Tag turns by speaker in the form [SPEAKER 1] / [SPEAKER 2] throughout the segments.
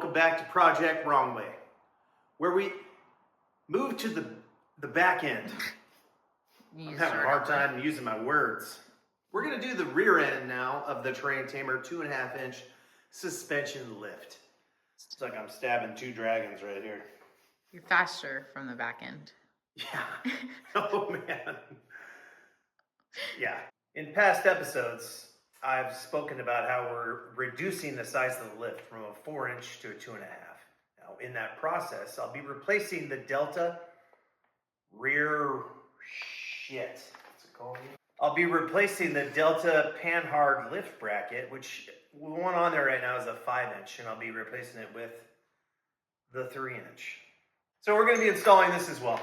[SPEAKER 1] Welcome back to Project Wrong Way, where we move to the back end. I'm having a hard time using my words. We're going to do the rear end now of the Terrain Tamer 2.5-inch suspension lift. It's like I'm stabbing two dragons right here.
[SPEAKER 2] You're faster from the back end.
[SPEAKER 1] Yeah. Oh, man. Yeah. In past episodes, I've spoken about how we're reducing the size of the lift from a 4-inch to a 2.5. Now, in that process, I'll be replacing the Delta rear what's it called? I'll be replacing the Delta panhard lift bracket, which the one on there right now is a 5-inch, and I'll be replacing it with the 3-inch. So we're going to be installing this as well.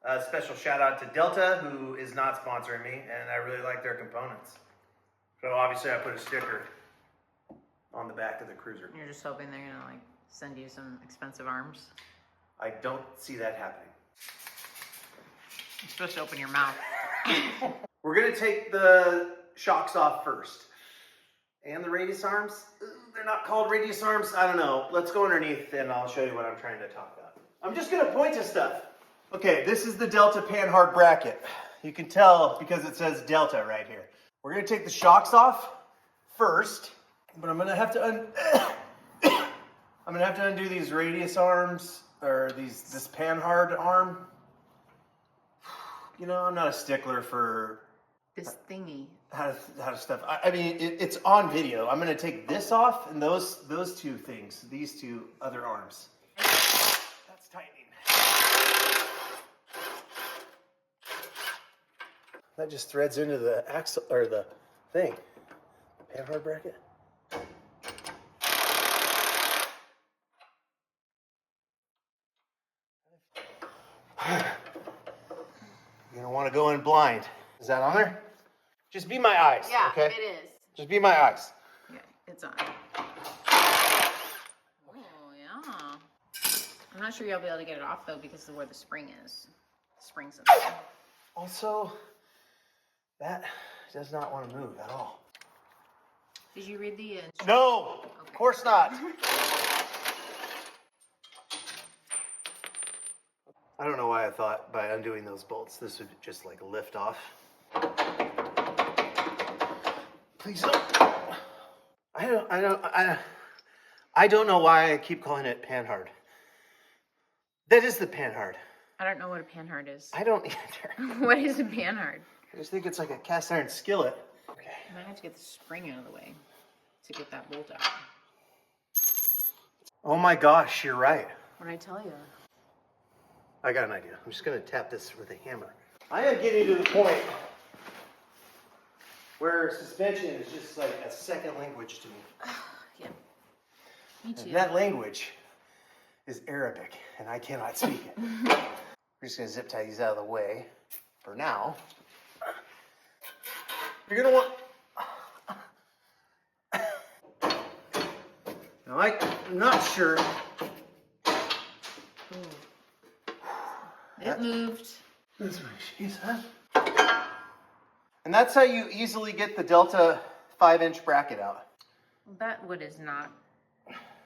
[SPEAKER 1] A special shout out to Delta, who is not sponsoring me, and I really like their components. So obviously I put a sticker on the back of the Cruiser.
[SPEAKER 2] You're just hoping they're gonna like send you some expensive arms.
[SPEAKER 1] I don't see that happening.
[SPEAKER 2] You're supposed to open your mouth.
[SPEAKER 1] We're gonna take the shocks off first. And the radius arms, they're not called radius arms, I don't know. Let's go underneath and I'll show you what I'm trying to talk about. I'm just gonna point to stuff. Okay, this is the Delta panhard bracket. You can tell because it says Delta right here. We're gonna take the shocks off first, but I'm gonna have to undo these radius arms, or this panhard arm. You know, I'm not a stickler for
[SPEAKER 2] this thingy.
[SPEAKER 1] How to stuff. I mean, it's on video. I'm gonna take this off and those two things, these two other arms. That's tightening. That just threads into the axle or the thing. Panhard bracket. You're gonna want to go in blind. Is that on there? Just be my eyes.
[SPEAKER 2] Yeah,
[SPEAKER 1] okay?
[SPEAKER 2] it is.
[SPEAKER 1] Just be my eyes.
[SPEAKER 2] Yeah, it's on. Oh yeah. I'm not sure you'll be able to get it off though because of where the spring is. The spring's in there.
[SPEAKER 1] Also, that does not want to move at all.
[SPEAKER 2] Did you read the
[SPEAKER 1] No,
[SPEAKER 2] okay.
[SPEAKER 1] Of course not. I don't know why I thought by undoing those bolts this would just like lift off. Please don't. I don't know why I keep calling it panhard. That is the panhard.
[SPEAKER 2] I don't know what a panhard is.
[SPEAKER 1] I don't either.
[SPEAKER 2] What is a panhard?
[SPEAKER 1] I just think it's like a cast iron skillet. Okay.
[SPEAKER 2] You might have to get the spring out of the way to get that bolt out.
[SPEAKER 1] Oh my gosh, you're right.
[SPEAKER 2] What did I tell you?
[SPEAKER 1] I got an idea. I'm just going to tap this with a hammer. I am getting to the point where suspension is just like a second language to me.
[SPEAKER 2] Yeah, me too.
[SPEAKER 1] And that language is Arabic, and I cannot speak it. We're just going to zip tie these out of the way for now. You're going to want... Now, I'm not sure...
[SPEAKER 2] It moved.
[SPEAKER 1] That's what she said. And that's how you easily get the Delta 5-inch bracket out.
[SPEAKER 2] That wood is not.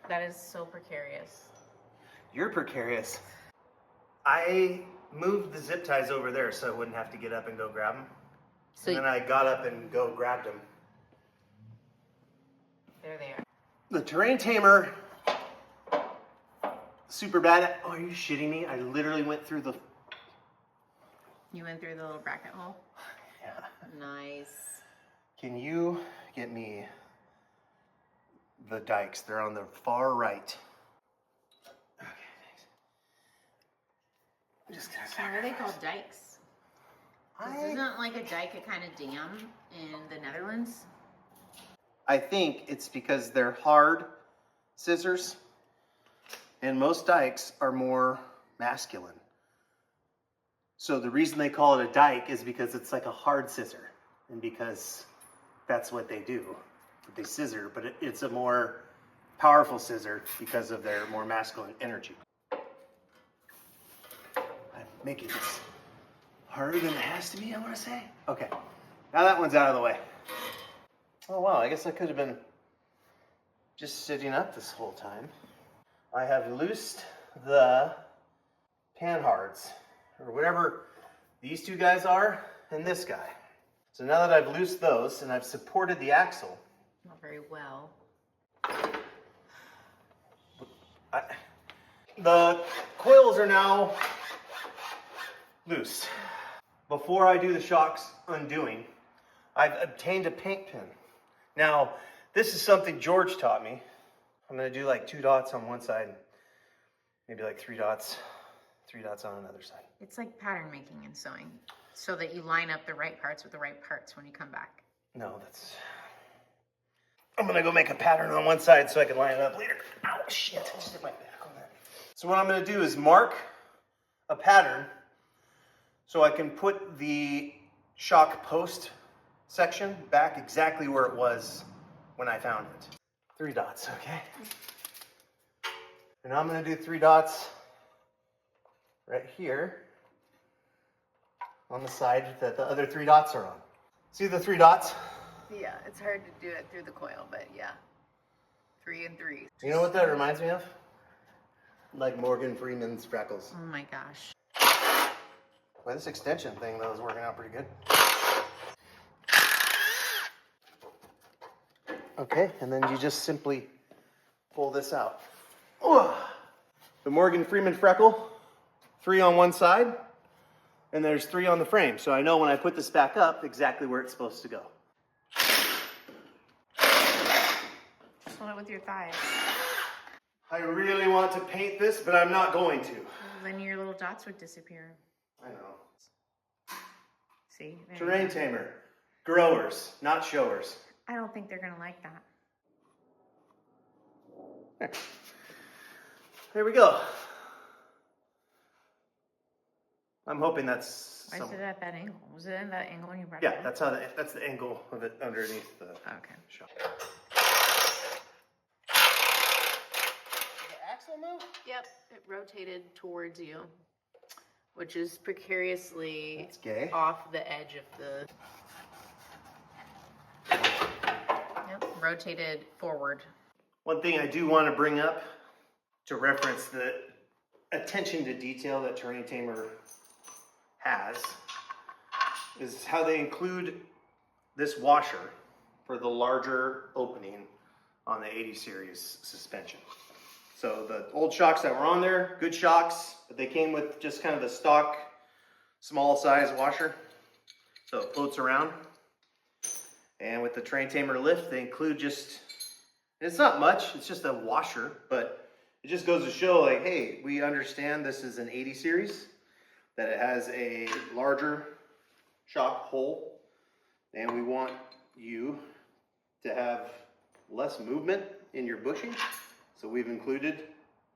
[SPEAKER 2] That is so precarious.
[SPEAKER 1] You're precarious. I moved the zip ties over there so I wouldn't have to get up and go grab them. So and then I got up and grabbed them.
[SPEAKER 2] There they are.
[SPEAKER 1] The Terrain Tamer. Super bad. Oh, are you shitting me? I literally went through the...
[SPEAKER 2] You went through the little bracket hole?
[SPEAKER 1] Yeah.
[SPEAKER 2] Nice.
[SPEAKER 1] Can you get me the dikes? They're on the far right. Okay, thanks. I'm just gonna...
[SPEAKER 2] So why are they called dikes? Isn't like a dike a kind of dam in the Netherlands?
[SPEAKER 1] I think it's because they're hard scissors. And most dikes are more masculine. So the reason they call it a dike is because it's like a hard scissor. And because that's what they do. They scissor, but it's a more powerful scissor because of their more masculine energy. I'm making this harder than it has to be, I want to say. Okay, now that one's out of the way. Oh wow, I guess I could have been just sitting up this whole time. I have loosed the panhards, or whatever these two guys are, and this guy. So now that I've loosed those and I've supported the axle.
[SPEAKER 2] Not very well.
[SPEAKER 1] The coils are now loose. Before I do the shocks undoing, I've obtained a paint pen. Now, this is something George taught me. I'm gonna do like 2 dots on one side, maybe like 3 dots on another side.
[SPEAKER 2] It's like pattern making and sewing, so that you line up the right parts with the right parts when you come back.
[SPEAKER 1] No, I'm gonna go make a pattern on one side so I can line it up later. Ow, shit, I just hit my back on that. So what I'm gonna do is mark a pattern so I can put the shock post section back exactly where it was when I found it. 3 dots, okay? And I'm gonna do 3 dots right here on the side that the other 3 dots are on. See the 3 dots?
[SPEAKER 2] Yeah, it's hard to do it through the coil, but yeah. 3 and 3.
[SPEAKER 1] You know what that reminds me of? Like Morgan Freeman's freckles.
[SPEAKER 2] Oh my gosh.
[SPEAKER 1] Well, this extension thing though is working out pretty good. Okay, and then you just simply pull this out. The Morgan Freeman freckle, 3 on one side, and there's 3 on the frame. So I know when I put this back up exactly where it's supposed to go.
[SPEAKER 2] Just hold it with your thighs.
[SPEAKER 1] I really want to paint this, but I'm not going to.
[SPEAKER 2] Then your little dots would disappear.
[SPEAKER 1] I know.
[SPEAKER 2] See? There
[SPEAKER 1] Terrain tamer. Growers, not showers.
[SPEAKER 2] I don't think they're gonna like that.
[SPEAKER 1] There we go. I'm hoping that's.
[SPEAKER 2] Why is it at that angle? Was it in that angle when you brought it
[SPEAKER 1] Yeah,
[SPEAKER 2] in?
[SPEAKER 1] that's the angle of it underneath the
[SPEAKER 2] Okay.
[SPEAKER 1] shot. The axle move?
[SPEAKER 2] Yep, it rotated towards you, which is precariously
[SPEAKER 1] That's gay.
[SPEAKER 2] off the edge of the. Yep, rotated forward.
[SPEAKER 1] One thing I do want to bring up to reference the attention to detail that Terrain Tamer has is how they include this washer for the larger opening on the 80 series suspension. So the old shocks that were on there, good shocks, but they came with just kind of the stock small size washer. So it floats around. And with the Terrain Tamer lift, they include just, it's not much, it's just a washer, but it just goes to show like, hey, we understand this is an 80 series, that it has a larger shock hole, and we want you to have less movement in your bushing. So we've included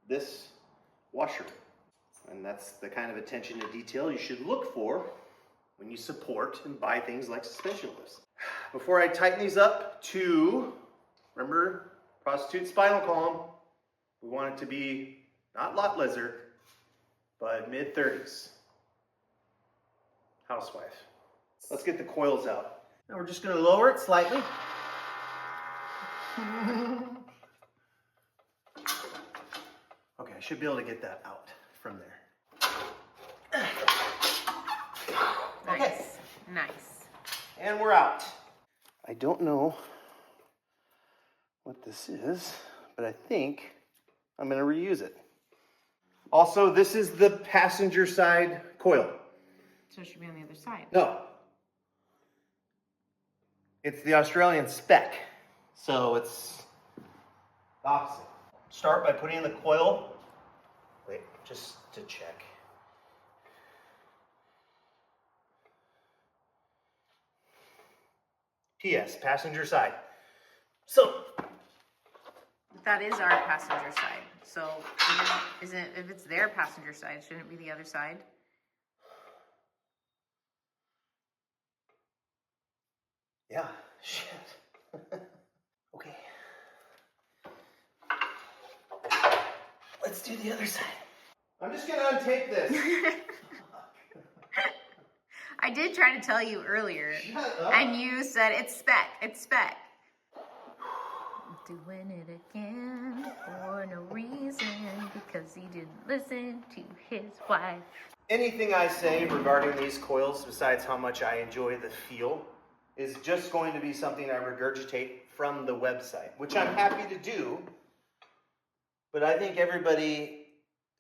[SPEAKER 1] this washer. And that's the kind of attention to detail you should look for when you support and buy things like suspension lifts. Before I tighten these up to, remember, prostitute spinal column, we want it to be not lot lizard, but mid-30s. Housewife. Let's get the coils out. Now we're just going to lower it slightly. Okay, I should be able to get that out from there.
[SPEAKER 2] Nice.
[SPEAKER 1] Okay.
[SPEAKER 2] Nice.
[SPEAKER 1] And we're out. I don't know what this is, but I think I'm going to reuse it. Also, this is the passenger side coil.
[SPEAKER 2] So it should be on the other side.
[SPEAKER 1] No. It's the Australian spec. So it's opposite. Start by putting in the coil. Wait, just to check. P.S. Passenger side. So.
[SPEAKER 2] That is our passenger side. So isn't if it's their passenger side, shouldn't it be the other side?
[SPEAKER 1] Yeah, shit. Okay. Let's do the other side. I'm just gonna untape this.
[SPEAKER 2] I did try to tell you earlier.
[SPEAKER 1] Shut up.
[SPEAKER 2] And you said it's spec. It's spec. Doing it again for no reason. listen to his wife.
[SPEAKER 1] Anything I say regarding these coils, besides how much I enjoy the feel, is just going to be something I regurgitate from the website, which I'm happy to do. But I think everybody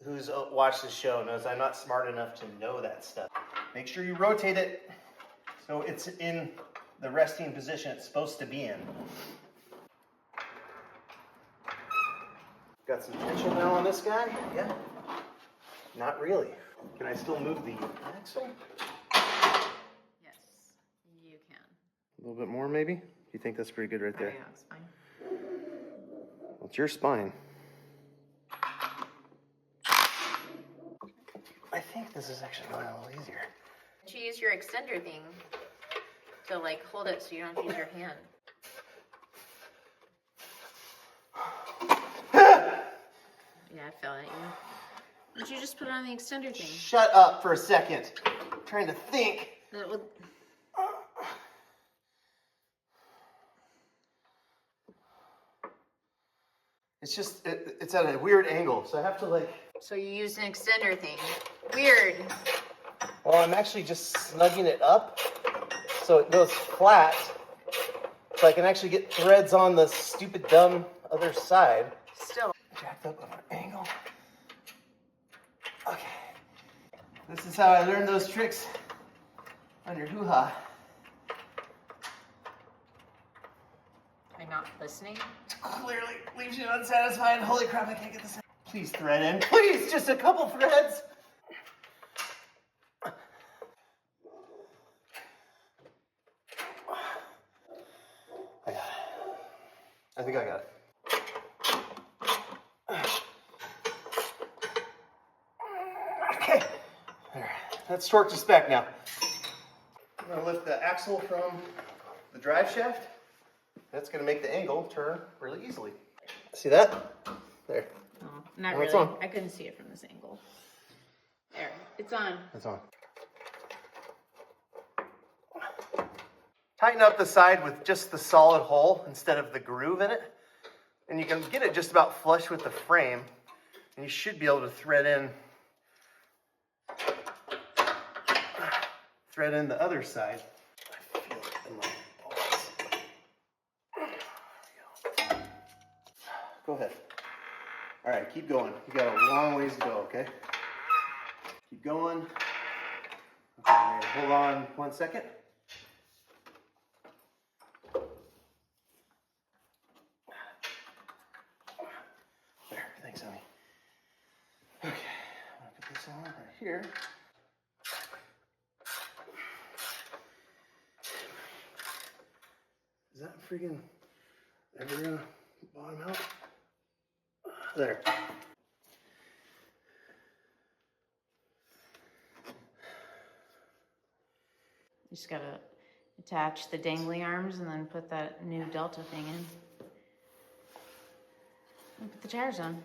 [SPEAKER 1] who's watched the show knows I'm not smart enough to know that stuff. Make sure you rotate it so it's in the resting position it's supposed to be in. Got some tension now on this guy? Yeah. Not really. Can I still move the axle?
[SPEAKER 2] Yes, you can.
[SPEAKER 1] A little bit more, maybe? You think that's pretty good right there?
[SPEAKER 2] Oh, yeah, it's fine.
[SPEAKER 1] Well, it's your spine. I think this is actually going a little easier.
[SPEAKER 2] You use your extender thing to like hold it so you don't use your hand. Yeah, I fell at you. Why don't you just put it on the extender thing?
[SPEAKER 1] Shut up for a second. I'm trying to think.
[SPEAKER 2] That would...
[SPEAKER 1] It's just, it's at a weird angle, so I have to like...
[SPEAKER 2] So you used an extender thing. Weird.
[SPEAKER 1] Well, I'm actually just snugging it up so it goes flat, so I can actually get threads on the stupid, dumb other side.
[SPEAKER 2] Still.
[SPEAKER 1] Jacked up on an angle. Okay. This is how I learned those tricks on your hoo-ha.
[SPEAKER 2] Am I not listening?
[SPEAKER 1] Clearly leaves you unsatisfied. Holy crap, I can't get this. Please thread in. Please, just a couple threads. I got it. I think I got it. Okay. There. That's torqued to spec now. I'm going to lift the axle from the drive shaft. That's going to make the angle turn really easily. See that? There.
[SPEAKER 2] Oh, not
[SPEAKER 1] Oh, it's
[SPEAKER 2] really.
[SPEAKER 1] on.
[SPEAKER 2] I couldn't see it from this angle. There. It's on.
[SPEAKER 1] It's on. Tighten up the side with just the solid hole instead of the groove in it. And you can get it just about flush with the frame. And you should be able to thread in the other side. I feel it in my balls. There we go. Go ahead. All right, keep going. You got a long ways to go, okay? Keep going. Okay, hold on 1 second. There, thanks, honey. Okay, I'm gonna put this on right here. Is that freaking ever gonna bottom out? There.
[SPEAKER 2] You just gotta attach the dangly arms and then put that new Delta thing in. And put the tires on.